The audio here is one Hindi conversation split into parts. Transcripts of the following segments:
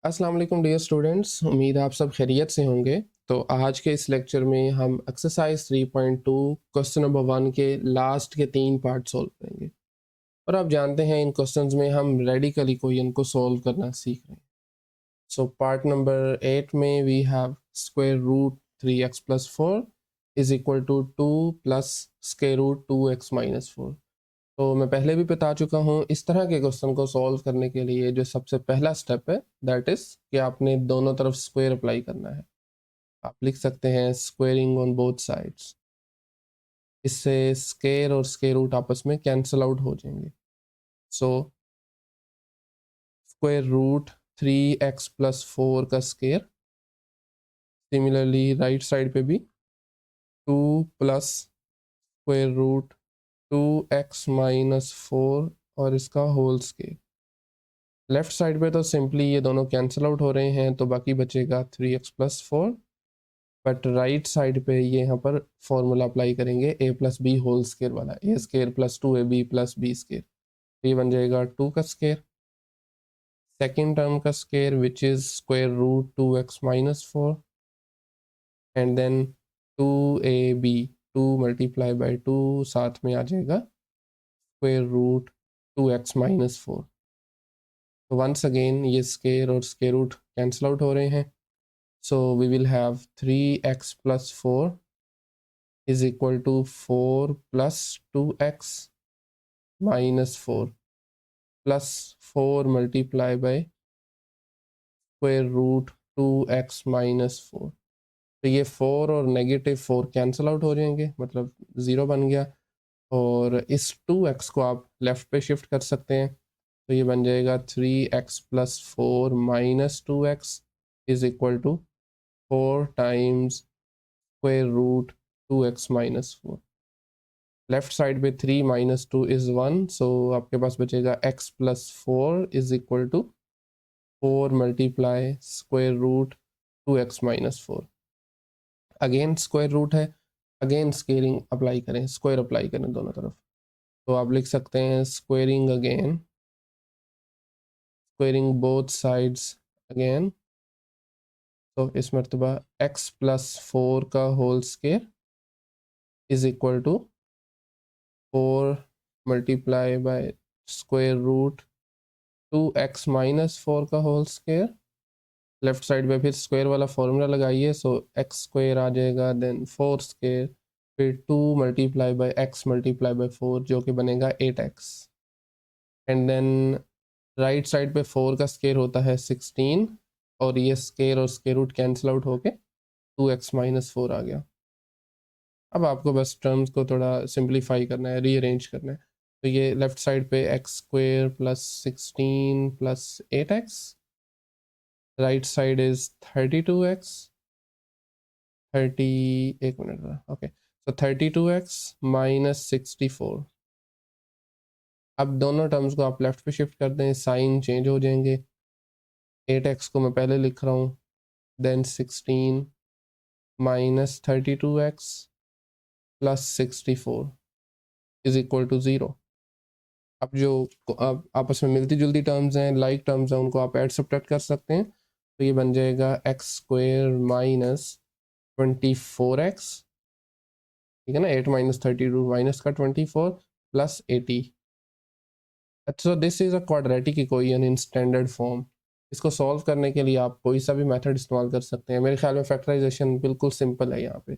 अस्सलाम वालेकुम डियर स्टूडेंट्स, उम्मीद है आप सब खैरियत से होंगे। तो आज के इस लेक्चर में हम एक्सरसाइज 3.2 क्वेश्चन नंबर 1 के लास्ट के 3 पार्ट सॉल्व करेंगे। और आप जानते हैं इन क्वेश्चंस में हम रेडिकल इक्वेशन को सॉल्व करना सीख रहे हैं। सो पार्ट नंबर 8 में we have square root 3x plus 4 is equal to 2 plus square root 2x minus 4। तो मैं पहले भी बता चुका हूँ, इस तरह के क्वेश्चन को सॉल्व करने के लिए जो सबसे पहला स्टेप है दैट इज कि आपने दोनों तरफ स्क्वायर अप्लाई करना है। आप लिख सकते हैं स्क्वेयरिंग ऑन बोथ साइड्स। इससे स्क्वायर और स्क्वायर रूट आपस में कैंसिल आउट हो जाएंगे। So square root 3x plus 4 का स्क्वायर, सिमिलरली राइट साइड पे भी 2 plus square root 2x minus 4 और इसका होल स्क्वायर। लेफ्ट साइड पे तो सिंपली ये दोनों कैंसिल आउट हो रहे हैं, तो बाकी बचेगा 3x plus 4। But right side पे ये यहाँ पर फॉर्मूला अप्लाई करेंगे a plus B whole square वाला, A square plus 2ab plus B square. ये बन जाएगा 2 का स्केयर, सेकेंड टर्म का square which is square root 2x minus 4 and then 2ab 2 multiply by 2 साथ में आ जाएगा स्क्वायर रूट 2x माइनस 4। तो वंस अगेन ये स्केयर और स्केयर रूट कैंसिल आउट हो रहे हैं। So we will have 3x plus 4 is equal to 4 plus 2x minus 4 plus 4 multiply by square root 2x minus 4। तो ये 4 और नेगेटिव 4 कैंसिल आउट हो जाएंगे, मतलब 0 बन गया। और इस 2x को आप लेफ्ट पे शिफ्ट कर सकते हैं, तो ये बन जाएगा 3x plus 4 minus 2x is equal to 4 times square root 2x minus 4। Left side पे 3 माइनस 2 इज 1, सो आपके पास बचेगा x plus 4 is equal to 4 multiply square root 2x minus 4। Again square root है, अगेन स्क्वेयरिंग अप्लाई करें, स्क्वायर अप्लाई करें दोनों तरफ। तो आप लिख सकते हैं squaring again, squaring both sides again. तो इस मरतबा x प्लस 4 का whole square is equal to 4 multiply by square root 2x minus 4 का होल स्क्वायर। लेफ्ट साइड पे फिर स्क्वायर वाला फॉर्मूला लगाइए, सो x स्क्वायर आ जाएगा, देन 4 स्क्वायर, फिर 2 multiply bye x multiply by 4 जो कि बनेगा 8x। And then right side पे 4 का स्क्वायर होता है 16, और ये स्क्वायर और स्क्वायर रूट कैंसिल आउट होके 2x माइनस 4 आ गया। अब आपको बस टर्म्स को थोड़ा सिंप्लीफाई करना है, रीअरेंज करना है। तो ये लेफ्ट साइड पे x square plus 16 plus 8x, right side is 32x 30, एक मिनट, ओके, सो 32x माइनस 64। अब दोनों टर्म्स को आप लेफ्ट पे शिफ्ट कर दें, साइन चेंज हो जाएंगे। 8x को मैं पहले लिख रहा हूँ, then 16 minus 32x plus 64 is equal to 0। अब जो अब आपस में मिलती जुलती टर्म्स हैं, लाइक टर्म्स हैं, उनको आप ऐड सब्ट्रैक्ट कर सकते हैं। तो ये बन जाएगा एक्स स्क्वायर माइनस 24x, ठीक है ना, 8 माइनस 32 माइनस का 24 प्लस 80। अच्छा, this is a quadratic equation in standard form. इसको सॉल्व करने के लिए आप कोई सा भी मेथड इस्तेमाल कर सकते हैं। मेरे ख्याल में फैक्टराइजेशन बिल्कुल सिंपल है। यहाँ पे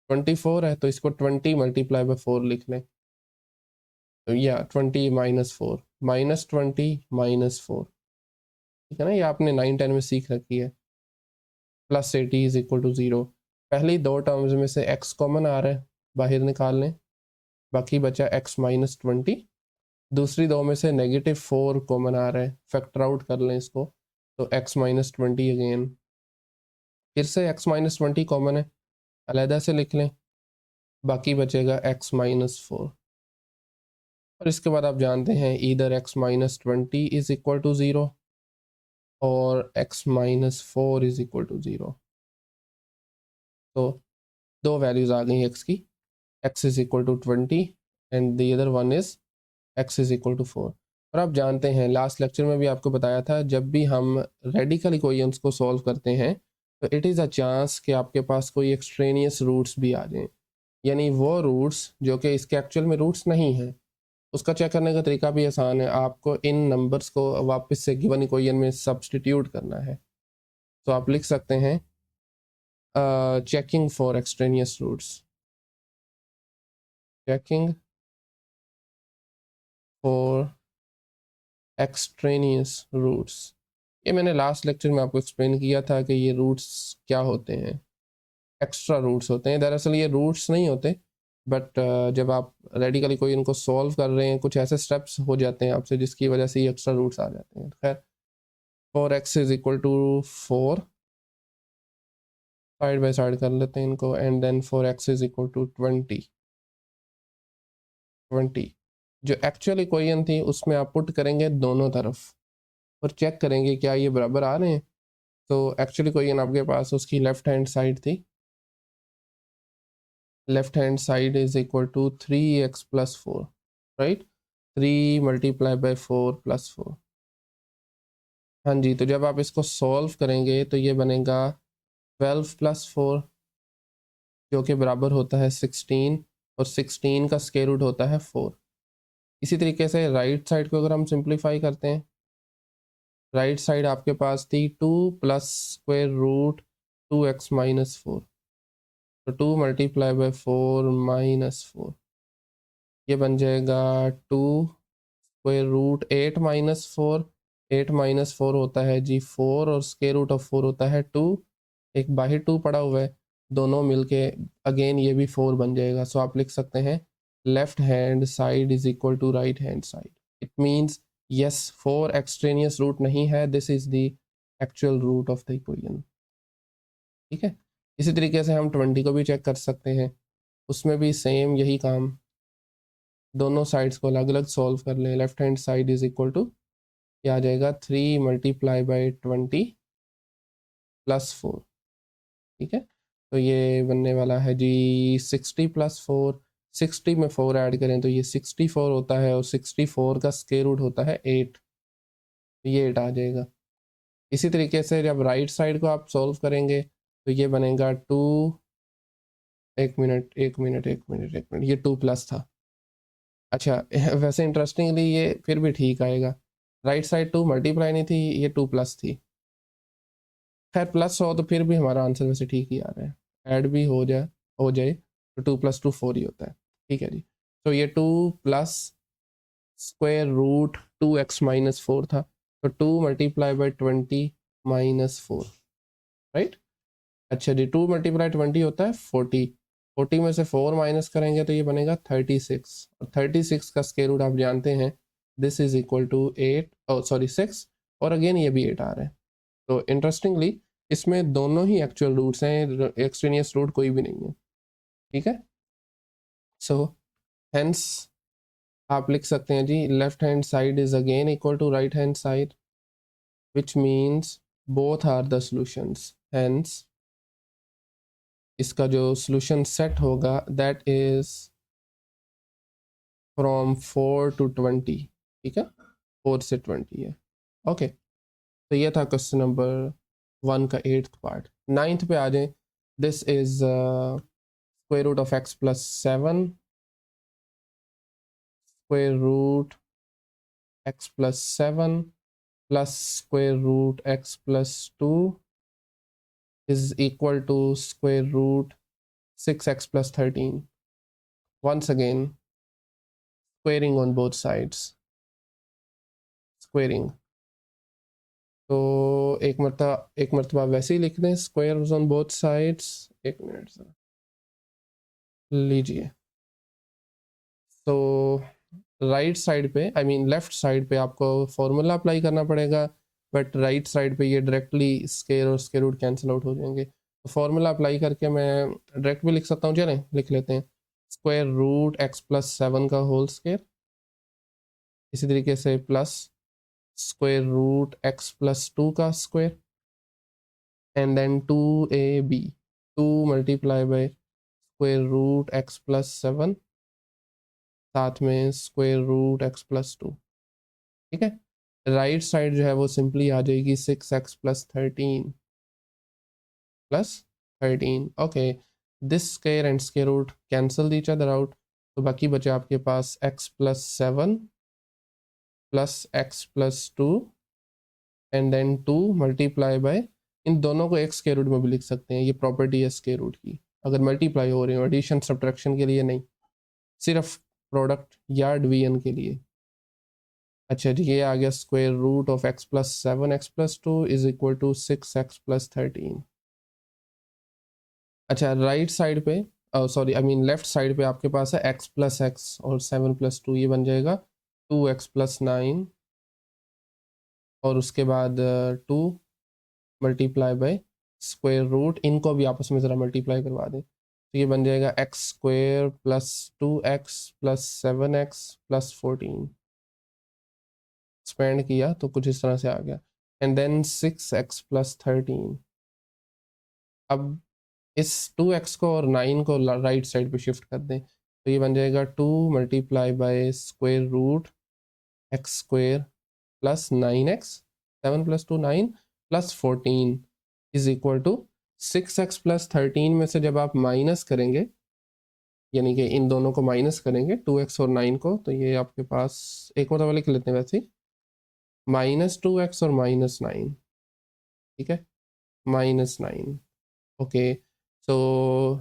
24 है तो इसको 20 मल्टीप्लाई बाई 4 लिख लें, तो या 20 माइनस 4 माइनस 20 माइनस 4, ठीक है ना, ये आपने 9-10 में सीख रखी है। Plus 80 is equal to 0। पहली दो टर्म्स में से x कॉमन आ रहा है, बाहर निकाल लें, बाकी बचा x माइनस 20। दूसरी दो में से नेगेटिव 4 कॉमन आ रहा है, फैक्टर आउट कर लें इसको, तो x माइनस 20 अगेन, फिर से x माइनस 20 कॉमन है, अलहदा से लिख लें, बाकी बचेगा x माइनस 4। और इसके बाद आप जानते हैं इधर x minus 20 is equal to 0 और x minus 4 is equal to 0। तो दो वैल्यूज आ गई x की, x is equal to 20 and the other one is x is equal to 4। और आप जानते हैं लास्ट लेक्चर में भी आपको बताया था, जब भी हम रेडिकल इक्वेशंस को सॉल्व करते हैं तो इट इज़ अ चांस कि आपके पास कोई एक्सट्रेनियस रूट्स भी आ जाएं, यानी वो रूट्स जो कि इसके एक्चुअल में रूट्स नहीं हैं। उसका चेक करने का तरीका भी आसान है, आपको इन नंबर्स को वापस से गिवन इक्वेशन में सब्सटीट्यूट करना है। तो आप लिख सकते हैं checking for extraneous roots, checking for extraneous roots. ये मैंने लास्ट लेक्चर में आपको एक्सप्लेन किया था कि ये रूट्स क्या होते हैं। एक्स्ट्रा रूट्स होते हैं, दरअसल ये रूट्स नहीं होते, बट जब आप रेडिकली कोई इनको सॉल्व कर रहे हैं कुछ ऐसे स्टेप्स हो जाते हैं आपसे जिसकी वजह से ये एक्स्ट्रा रूट्स आ जाते हैं। खैर, 4x is equal to 4, side by side कर लेते हैं इनको, and then 4x is equal to 20। जो एक्चुअल इक्वेशन थी उसमें आप पुट करेंगे दोनों तरफ और चेक करेंगे क्या ये बराबर आ रहे हैं। तो एक्चुअली इक्वेशन आपके पास उसकी लेफ्ट हैंड साइड थी, left hand side is equal to 3x plus 4, right. 3 multiply by 4 plus 4। हाँ जी, तो जब आप इसको सॉल्व करेंगे तो ये बनेगा 12 प्लस 4 जो कि बराबर होता है 16, और 16 का स्क्वायर रूट होता है 4। इसी तरीके से राइट साइड को अगर हम सिंप्लीफाई करते हैं, राइट साइड आपके पास थी 2 plus square root 2x minus 4, तो 2 मल्टीप्लाई बाय 4 माइनस 4, ये बन जाएगा 2 स्क्वायर रूट 8 माइनस 4। 8 माइनस 4 होता है जी 4, और स्क्वायर रूट ऑफ 4 होता है 2। एक बाहर 2 पड़ा हुआ है, दोनों मिलके अगेन ये भी 4 बन जाएगा। सो आप लिख सकते हैं left hand side is equal to right hand side. It means yes, 4 extraneous root नहीं है, this is the actual root of the equation. ठीक है, इसी तरीके से हम 20 को भी चेक कर सकते हैं, उसमें भी सेम यही काम, दोनों साइड्स को अलग अलग सॉल्व कर लें। Left hand side is equal to क्या आ जाएगा 3 मल्टीप्लाई बाई 20 प्लस 4। ठीक है, तो ये बनने वाला है जी 60 प्लस 4। 60 में 4 ऐड करें तो ये 64 होता है, और 64 का स्क्वायर रूट होता है 8, ये 8 आ जाएगा। इसी तरीके से जब राइट साइड को आप सॉल्व करेंगे तो ये बनेगा 2, एक मिनट एक मिनट एक मिनट एक मिनट, ये 2 प्लस था। अच्छा वैसे इंटरेस्टिंगली ये फिर भी ठीक आएगा, राइट साइड 2 मल्टीप्लाई नहीं थी, ये 2 प्लस थी। खैर प्लस हो तो फिर भी हमारा आंसर वैसे ठीक ही आ रहा है, ऐड भी हो जाए तो 2 प्लस 2 4 ही होता है। ठीक है जी, तो ये 2 plus square root 2x minus 4 था, तो 2 मल्टीप्लाई बाई 20 माइनस 4, राइट। अच्छा जी, 2 मल्टीप्लाई 20 होता है 40, 40 में से 4 माइनस करेंगे तो ये बनेगा 36, और 36 का स्क्वायर रूट आप जानते हैं this is equal to 8, sorry 6, और अगेन ये भी 8 आ रहा है। तो इंटरेस्टिंगली इसमें दोनों ही एक्चुअल रूट्स हैं, एक्सट्रेनियस रूट कोई भी नहीं है। ठीक है, सो हेंस आप लिख सकते हैं जी left hand side is again equal to right hand side, which means both are the solutions. Hence इसका जो सॉल्यूशन सेट होगा दैट इज फ्रॉम 4 टू 20। ठीक है, 4 से 20 है। ओके, तो ये था क्वेश्चन नंबर 1 का 8th पार्ट। 9th पे आ जाए, this is square root of x plus 7, square root x plus 7 plus square root x plus 2 is equal to square root 6x plus 13. Once again, squaring on both sides. Squaring. तो एक मरतबा वैसे ही लिख दें, स्क्वायर्स ऑन बोथ साइड्स। एक मिनट सर लीजिए, तो राइट साइड पे आई मीन लेफ्ट साइड पे आपको फॉर्मूला अप्लाई करना पड़ेगा, बट राइट साइड पे ये डायरेक्टली स्क्वायर और स्क्वायर रूट कैंसिल आउट हो जाएंगे। तो फॉर्मूला अप्लाई करके मैं डायरेक्ट भी लिख सकता हूँ, चलें लिख लेते हैं, स्क्वायर रूट x प्लस 7 का होल स्क्वायर, इसी तरीके से plus square root x plus 2 का square, and then 2ab, 2 multiply by square root x plus 7, साथ में स्क्वायर रूट x प्लस 2। ठीक है। राइट साइड जो है वो सिंपली आ जाएगी 6x plus 13 okay. This square and square root cancel each other out, तो बाकी बचे आपके पास x plus 7 plus x plus 2 and then 2 multiply by, इन दोनों को एक स्क्वायर रूट में भी लिख सकते हैं, ये प्रॉपर्टी है स्क्वायर रूट की, अगर मल्टीप्लाई हो रही हो, एडिशन सब्ट्रैक्शन के लिए नहीं, सिर्फ प्रोडक्ट या डिवीजन के लिए। अच्छा जी, ये आ गया square root of x plus 7 x plus 2 is equal to 6x plus 13। अच्छा राइट साइड पे, sorry I mean left side पे आपके पास है x प्लस एक्स और 7 प्लस 2, ये बन जाएगा 2x प्लस 9 और उसके बाद 2 मल्टीप्लाई बाय स्क्वायर रूट, इनको भी आपस में ज़रा मल्टीप्लाई करवा दें, तो ये बन जाएगा x square plus 2x plus 7x plus 14, expand किया तो कुछ इस तरह से आ गया, एंड देन 6x प्लस 13। अब इस 2x को और 9 को राइट साइड पे शिफ्ट कर दें, तो ये बन जाएगा 2 multiply by square root x square plus 9x, 7 plus 2 9 plus 14 is equal to 6x plus 13 में से जब आप माइनस करेंगे, यानी कि इन दोनों को माइनस करेंगे 2x और 9 को, तो ये आपके पास एक और लिख लेते हैं वैसे, -2x और -9, ठीक है, -9 ओके। सो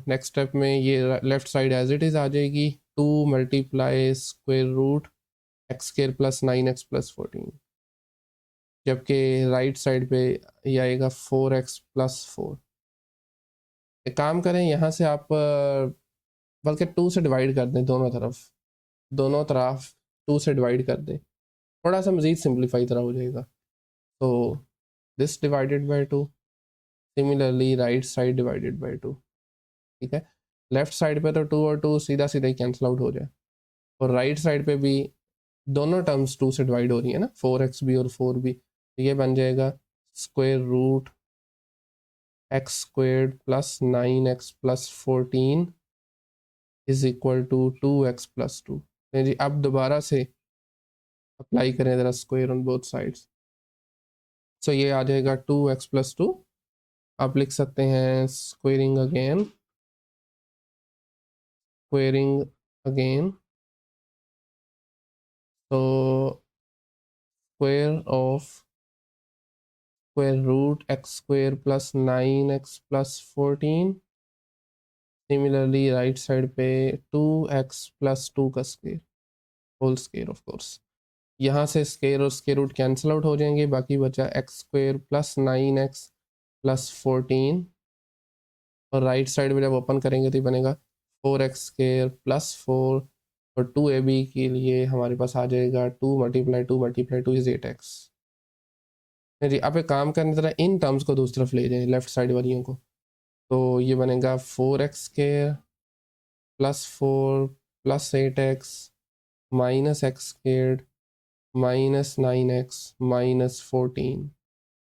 नेक्स्ट स्टेप में ये left side as it is आ जाएगी, 2 multiply square root x square plus 9x plus 14, जबकि राइट साइड पे ये आएगा 4x प्लस 4। एक काम करें, यहाँ से आप बल्कि 2 से डिवाइड कर दें, दोनों तरफ 2 से डिवाइड कर दें, थोड़ा सा मज़ीद सिंप्लीफाई तरह हो जाएगा। तो this divided by 2, similarly right side divided by 2, ठीक है। लेफ्ट साइड पे तो 2 और 2 सीधा सीधा ही कैंसिल आउट हो जाए, और राइट साइड पे भी दोनों टर्म्स 2 से डिवाइड हो रही है ना, 4x भी और 4 भी, तो ये बन जाएगा square root x squared plus 9x plus 14 is equal to 2x plus 2। जी अब दोबारा से अप्लाई करें ज़रा square on both sides, so ये आ जाएगा 2x प्लस 2, आप लिख सकते हैं स्क्वेयरिंग अगेन, तो square of square root x square plus 9x plus 14, similarly right side पे 2x प्लस 2 का square whole square of course, यहाँ से स्क्वायर और स्क्वायर रूट कैंसिल आउट हो जाएंगे, बाकी बचा x square plus 9x plus 14, और राइट साइड में जब ओपन करेंगे तो ये बनेगा 4x स्क्वायर प्लस 4, और 2ab के लिए हमारे पास आ जाएगा 2 मल्टीप्लाई 2 मल्टीप्लाई 2 इज 8x। जी अब एक काम करने तरह इन टर्म्स को दूसरी तरफ ले जाएं, लेफ्ट साइड वालियों को, तो ये बनेगा 4x square plus 4 plus 8x minus x squared minus 9x minus 14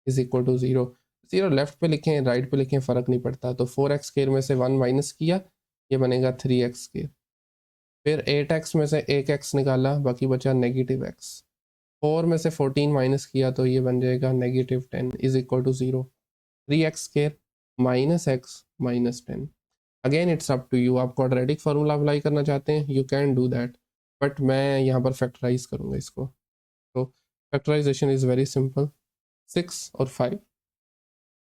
is equal to 0। Zero left पे लिखें राइट पे लिखें फ़र्क नहीं पड़ता, तो 4x स्क्वायर में से 1 माइनस किया, ये बनेगा 3x स्क्वायर, फिर 8x में से एक x निकाला, बाकी बचा नेगेटिव x, 4 में से 14 माइनस किया तो ये बन जाएगा -10 is equal to 0। 3x square minus x minus 10, again it's up to you, आप क्वाड्रेटिक फार्मूला अप्लाई करना चाहते हैं you can do that, but मैं यहाँ पर फैक्टराइज करूँगा इसको, तो फैक्टराइजेशन इज़ वेरी सिंपल, 6 और 5,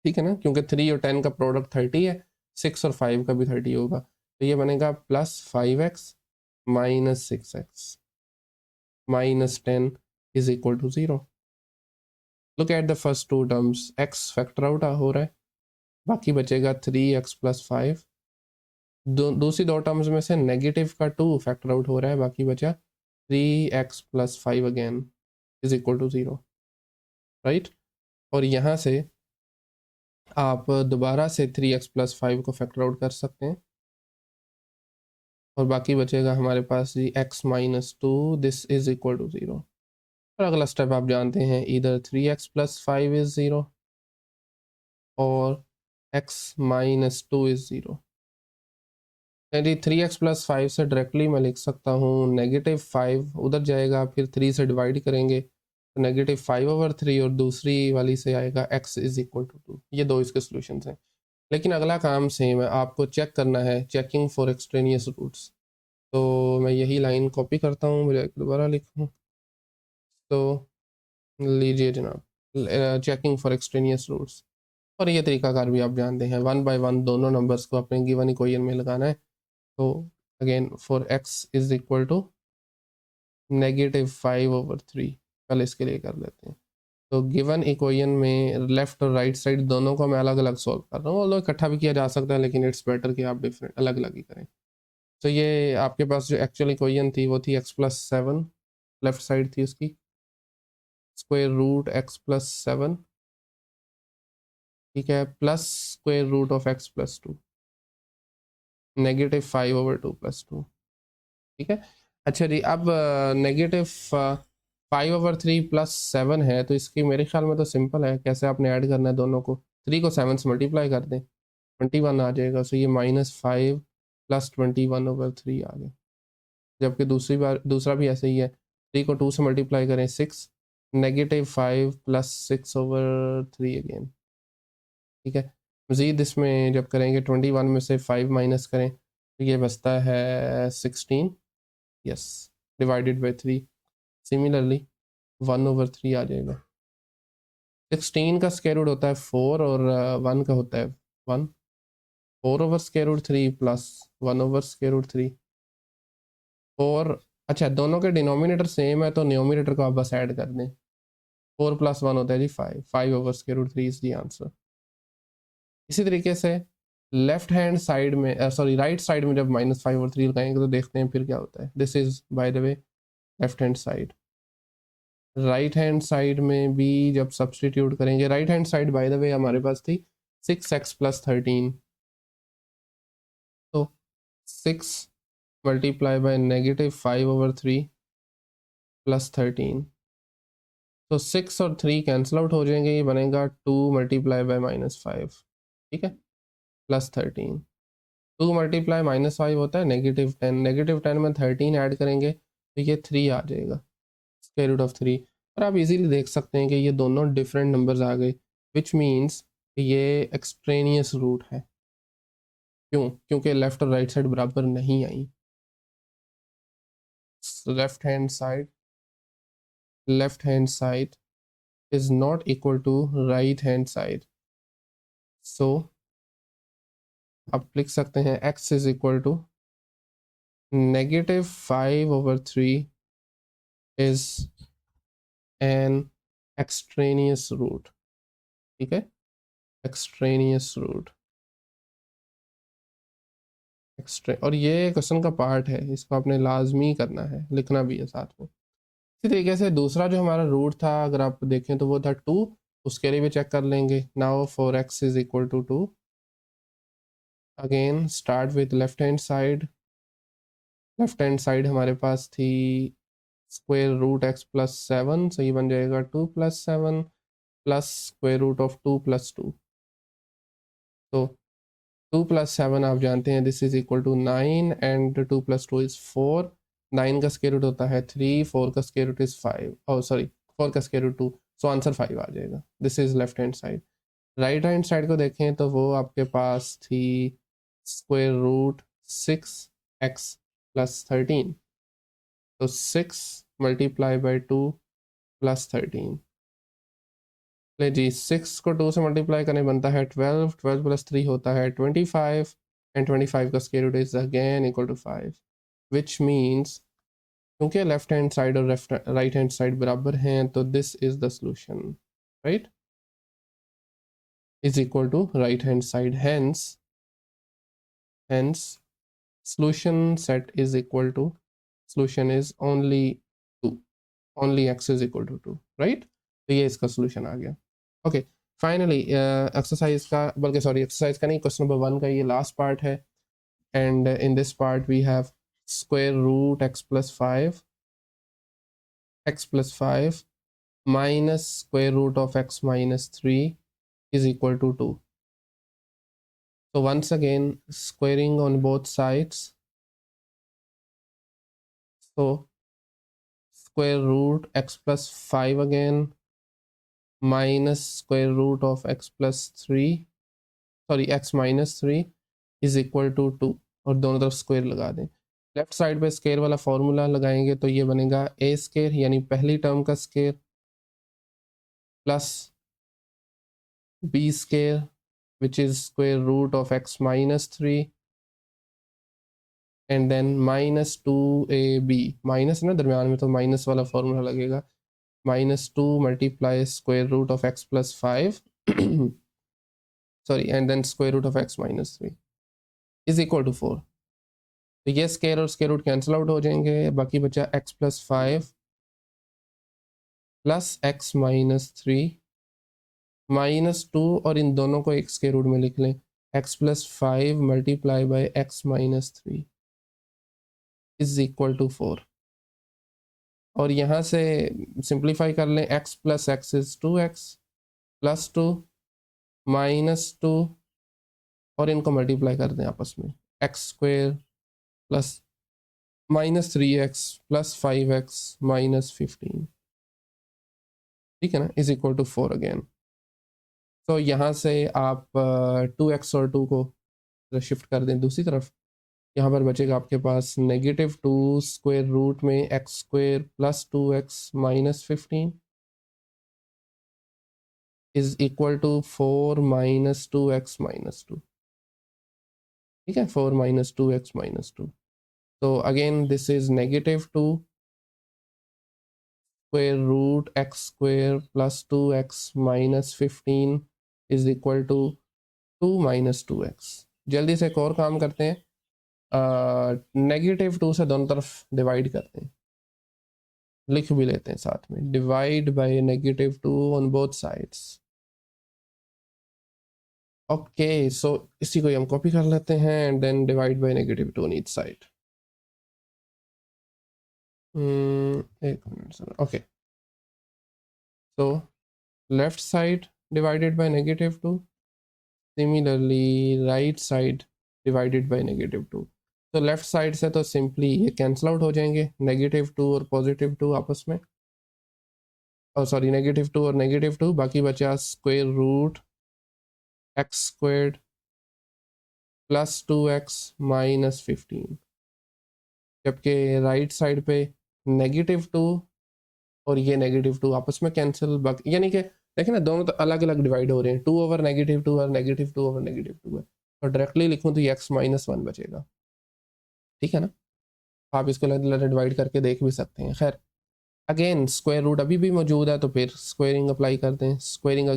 ठीक है ना, क्योंकि 3 और 10 का प्रोडक्ट 30 है, 6 और 5 का भी 30 होगा, तो ये बनेगा plus 5x minus 6x minus 10 is equal to 0। Look at the first two terms, x factor out हो रहा है, बाकी बचेगा 3x प्लस 5, दूसरी दो टर्म्स में से नेगेटिव का 2 फैक्टर आउट हो रहा है, बाकी बचा 3x plus 5 again is equal to 0, right. और यहाँ से आप दोबारा से 3x प्लस 5 को फैक्टर आउट कर सकते हैं, और बाकी बचेगा हमारे पास जी x minus 2 this is equal to 0। और अगला स्टेप आप जानते हैं, इधर 3x प्लस 5 इज 0 और x माइनस 2 इज 0। यदि 3x प्लस 5 से डायरेक्टली मैं लिख सकता हूँ -5 उधर जाएगा, फिर 3 से डिवाइड करेंगे तो -5/3 और दूसरी वाली से आएगा x इज इक्वल टू 2। ये दो इसके सोल्यूशन हैं। लेकिन अगला काम सेम है, आपको चेक करना है, चेकिंग फॉर एक्सट्रेनियस रूट्स। तो मैं यही लाइन कॉपी करता हूँ, मुझे दोबारा लिखूँ। तो लीजिए जनाब, चेकिंग फॉर एक्सट्रेनियस रूट्स, और ये तरीकाकार भी आप जानते हैं, 1 बाय 1 दोनों नंबर्स को अपने गिवन इक्वेशन में लगाना है। तो again for x is equal to -5/3, कल इसके लिए कर लेते हैं। तो गिवन इक्वेशन में लेफ्ट और राइट साइड दोनों को मैं अलग अलग सॉल्व कर रहा हूँ, और इकट्ठा भी किया जा सकता है, लेकिन इट्स बेटर कि आप डिफरेंट अलग अलग ही करें। तो ये आपके पास जो एक्चुअल इक्वेशन थी वो थी x+7, लेफ्ट साइड थी उसकी स्क्वायर रूट x+7, ठीक है, plus square root of x+2, -5/2+2, ठीक है। अच्छा जी, अब -5/3+7 है, तो इसकी मेरे ख्याल में तो सिंपल है, कैसे आपने ऐड करना है दोनों को, 3 को 7 से मल्टीप्लाई कर दें, 21 आ जाएगा। सो ये -5 + 21/3 आ गया। जबकि दूसरा भी ऐसे ही है, 3 को 2 से मल्टीप्लाई करें 6, -5 + 6/3 अगेन, ठीक है। मज़ीद इसमें जब करेंगे 21 में से 5 माइनस करें तो ये बचता है 16, यस, डिवाइडेड बाई 3। सिमिलरली 1/3 आ जाएगा। 16 का स्क्वायर रूट होता है 4 और 1 का होता है 1। 4/√3 प्लस 1/√3। और अच्छा, दोनों के डिनोमिनेटर सेम है तो न्यूमरेटर को आप बस ऐड कर दें। 4 + 1 होता है जी 5, 5/√3 इज दी आंसर। इसी तरीके से लेफ्ट हैंड साइड में सॉरी राइट साइड में जब -5/3 लगाएंगे तो देखते हैं फिर क्या होता है। This is by the way left hand side. Right hand side में भी जब सब्सटीट्यूट करेंगे, right hand side by the way हमारे पास थी 6x + 13, तो 6 मल्टीप्लाई बाय -5/3 + 13, तो 6 और 3 कैंसिल आउट हो जाएंगे, ये बनेगा 2 मल्टीप्लाई बाय -5, ठीक है, + 13। 2 मल्टीप्लाई -5 होता है -10, -10 में 13 ऐड करेंगे तो ये 3 आ जाएगा, स्क्वायर रूट ऑफ 3। और आप इजीली देख सकते हैं कि ये दोनों डिफरेंट नंबर्स आ गए, विच मीन्स ये एक्सट्रेनियस रूट है। क्यों? क्योंकि लेफ्ट और राइट साइड बराबर नहीं आई। Left hand side is not equal to right hand side, so आप लिख सकते हैं x is equal to -5/3 is an extraneous root, ठीक है, extraneous root और ये क्वेश्चन का पार्ट है, इसको आपने लाजमी करना है, लिखना भी है साथ में। इसी तरीके से दूसरा जो हमारा रूट था अगर आप देखें तो वो था 2, उसके लिए भी चेक कर लेंगे। Now for x is equal to 2, again start with left hand side. Left hand side हमारे पास थी स्क्वायर रूट x+7, सो ये बन जाएगा 2 + 7 प्लस स्क्वायर रूट ऑफ 2 + 2। तो 2 + 7 आप जानते हैं this is equal to 9 and 2 + 2 is 4। 9 का स्क्वायर रूट होता है 3, 4 का square root is 5, oh sorry 4 का स्क्वायर रूट 2, सो आंसर 5 आ जाएगा। This is left hand side. Right hand side को देखें तो वो आपके पास थी स्क्वायर रूट 6x + 13, तो 6 मल्टीप्लाई बाई 2 + 13। ले जी, 6 को 2 से मल्टीप्लाई करने बनता है 12, 12 + 3 होता है 25 एंड 25 का square root is again equal to 5, which means क्योंकि लेफ्ट हैंड साइड और राइट हैंड साइड बराबर हैं तो this is the solution, right, is equal to right hand side, hence solution set is equal to solution is only 2, only x is equal to 2, right। तो ये इसका solution आ गया। ओके, फाइनली एक्सरसाइज का, बल्कि सॉरी एक्सरसाइज का नहीं, क्वेश्चन नंबर 1 का ये लास्ट पार्ट है। And in this part we have square root x+5 minus square root of x - 3 is equal to 2। So once again squaring on both sides, so square root x plus 5 again minus square root of x plus 3 sorry x minus 3 is equal to 2 और दोनों तरफ स्क्वायर लगा दें। लेफ्ट साइड पे स्क्वायर वाला फॉर्मूला लगाएंगे तो ये बनेगा a स्क्वायर यानी पहली टर्म का square plus b square which is square root of x minus 3 and then minus 2ab minus ना दरम्यान में तो माइनस वाला फॉर्मूला लगेगा -2 multiply square root of x plus 5 sorry and then square root of x minus 3 is equal to 4। तो ये स्क्वायर और स्क्वायर रूट कैंसिल आउट हो जाएंगे, बाकी बचा x plus 5 plus x minus 3 -2 और इन दोनों को एक स्क्वायर रूट में लिख लें x plus 5 multiply by x minus 3 is equal to 4 और यहाँ से सिंप्लीफाई कर लें x plus x is 2x plus 2 -2 और इनको मल्टीप्लाई कर दें आपस में x square plus -3x plus 5x minus 15 ठीक है ना इज इक्वल टू 4 अगेन। तो यहाँ से आप 2x और 2 को शिफ्ट कर दें दूसरी तरफ, यहाँ पर बचेगा आपके पास -2 स्क्वायर रूट में x square plus 2x minus 15 is equal to 4 minus 2x minus 2 ठीक है 4 minus 2x minus 2। तो again this is -2 square root x square plus 2x minus 15 is equal to 2 minus 2x। जल्दी से एक और काम करते हैं, -2 से दोनों तरफ डिवाइड करते हैं, लिख भी लेते हैं साथ में divide by -2 on both sides. Okay so इसी को हम कॉपी कर लेते हैं and then divide by -2 on each side. एक minute sir. Okay so left side divided by -2, similarly right side divided by -2। तो लेफ्ट साइड से तो सिंपली ये कैंसिल आउट हो जाएंगे, -2 और +2 आपस में, और सॉरी -2 और -2, बाकी बचा square root x squared plus 2x minus 15, जबकि राइट साइड पे -2 और ये -2 आपस में कैंसिल, बाकी यानी कि देखें ना दोनों तो अलग अलग डिवाइड हो रहे हैं, 2 ओवर -2 और -2 ओवर -2 है, और डायरेक्टली लिखूं तो ये x -1 बचेगा। ठीक है ना, आप इसको डिवाइड करके देख भी सकते हैं। खैर अगेन स्क्वायर रूट अभी भी मौजूद है तो फिर स्क्वायरिंग अप्लाई करते हैं, स्क्वायरिंग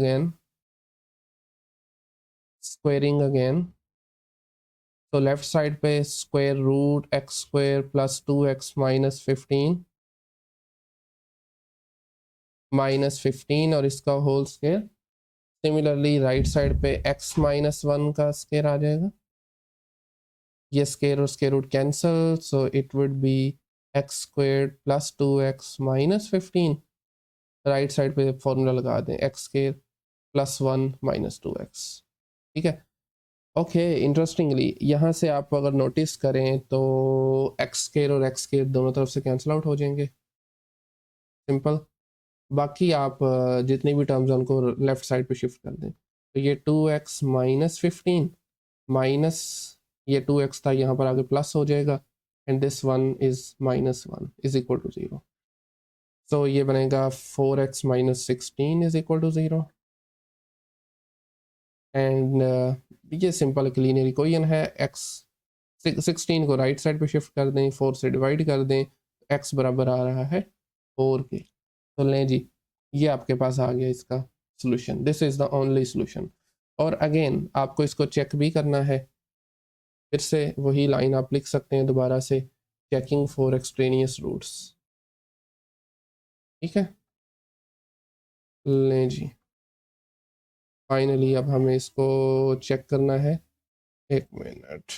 अगेन तो लेफ्ट साइड पे square root x square plus 2x minus 15 और इसका whole square. Similarly right side पे x -1 का स्क्वायर आ जाएगा, ये स्क्वायर और square root cancel, so it would be x squared plus 2x minus 15, right side पे फॉर्मूला लगा दें x square plus 1 minus 2x। ठीक है ओके इंटरेस्टिंगली यहाँ से आप अगर नोटिस करें तो x स्क्वायर और x स्क्वायर दोनों तरफ से कैंसिल आउट हो जाएंगे, सिंपल। बाकी आप जितनी भी टर्म्स हैं उनको लेफ्ट साइड पे शिफ्ट कर दें, तो ये 2x minus 15 माइनस ये 2x था यहाँ पर आगे प्लस हो जाएगा and this one is -1 is equal to 0। So ये बनेगा 4x minus 16 is equal to 0 and ये सिंपल एक लीनियर इक्वेशन है। x 16 को राइट साइड पे शिफ्ट कर दें, 4 से डिवाइड कर दें, x बराबर आ रहा है 4 के। तो लें जी ये आपके पास आ गया इसका solution, this is the only solution. और अगेन आपको इसको चेक भी करना है, फिर से वही लाइन आप लिख सकते हैं दोबारा से, चेकिंग फॉर एक्सट्रेनियस रूट्स। ठीक है लें जी फाइनली अब हमें इसको चेक करना है, एक मिनट।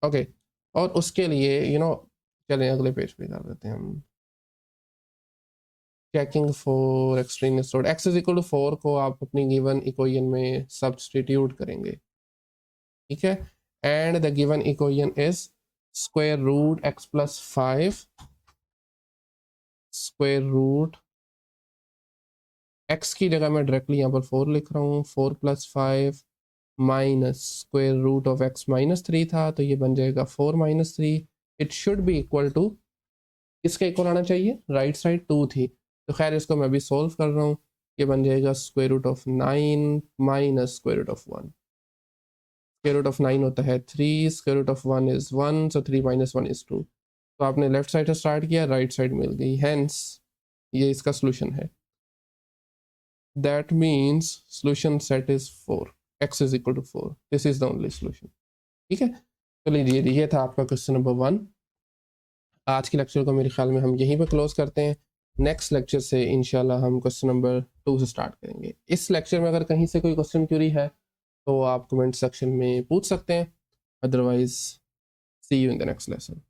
ओके और उसके लिए चलें अगले पेज पे कर देते हैं हम, checking for extraneous root. x is equal to 4 को आप अपनी गिवन इक्वेशन में सब्स्टिट्यूट करेंगे, ठीक है, and the given equation is square root x plus 5 square root x की जगह मैं डायरेक्टली यहाँ पर 4 लिख रहा हूँ, 4 + 5 minus square root of x -3 था, तो ये बन जाएगा 4 - 3। It should be equal to, किसके इक्वल आना चाहिए, राइट साइड 2 थी, तो खैर इसको मैं अभी सोल्व कर रहा हूँ। ये बन जाएगा square root of 9 minus square root of 1। Square root of 9 होता है 3, square root of 1 is 1, so 3 - 1 is 2। तो आपने लेफ्ट साइड से स्टार्ट किया, राइट साइड मिल गई, हेंस ये इसका सोल्यूशन है। That means solution set is 4, x is equal to 4, this is the only solution. ठीक है, चलिए ये था आपका क्वेश्चन नंबर 1। आज के लेक्चर को मेरे ख्याल में हम यहीं पर क्लोज करते हैं। नेक्स्ट लेक्चर से इंशाल्लाह हम क्वेश्चन नंबर 2 से स्टार्ट करेंगे। इस लेक्चर में अगर कहीं से कोई क्वेश्चन क्यूरी है तो आप कमेंट सेक्शन में पूछ सकते हैं, otherwise see you in the next lesson.